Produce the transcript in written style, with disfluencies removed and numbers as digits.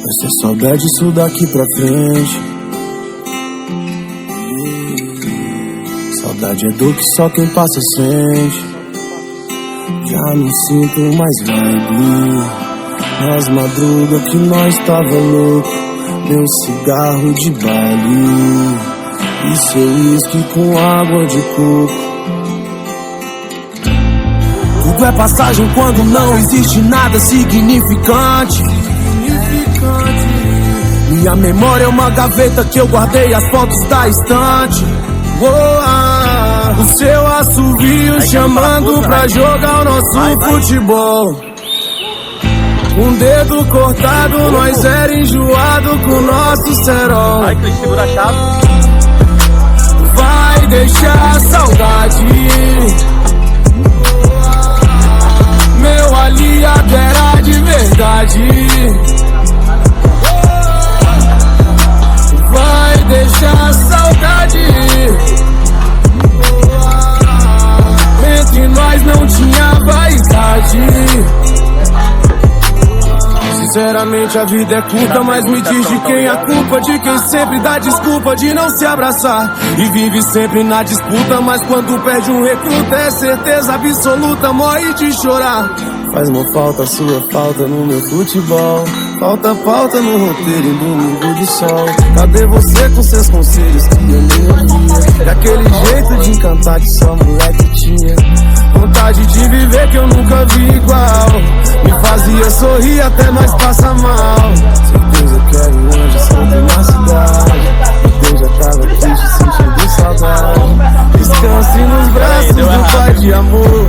Vai ser só bad isso daqui pra frente. Saudade é dor que só quem passa sente. Já não sinto mais vibe nas madrugas que nós tava louco. Meu cigarro de baile e seu uísque com água de coco. Tudo é passagem quando não existe nada significante. Minha memória é uma gaveta que eu guardei as fotos da estante. O seu assovio chamando pra jogar o nosso futebol. Um dedo cortado, nós era enjoado com o nosso cerol. Vai deixar a saudade. Meu aliado era de verdade. Vai deixar a saudade. Entre nós não tinha vaidade. Sinceramente a vida é curta, mas me diz de quem é a culpa. De quem sempre dá desculpa de não se abraçar e vive sempre na disputa, mas quando perde um recruta é certeza absoluta, morre de chorar. Faz uma falta, sua falta no meu futebol. Falta pauta no roteiro em domingo de sol. Cadê você com seus conselhos que eu nem ouvia? E aquele jeito de encantar que só moleque tinha. Vontade de viver que eu nunca vi igual. Me fazia sorrir até nós passa mal. Certeza que era um anjo solto na cidade. Deus já tava triste, sentindo saudade. Descanse nos braços do pai de amor.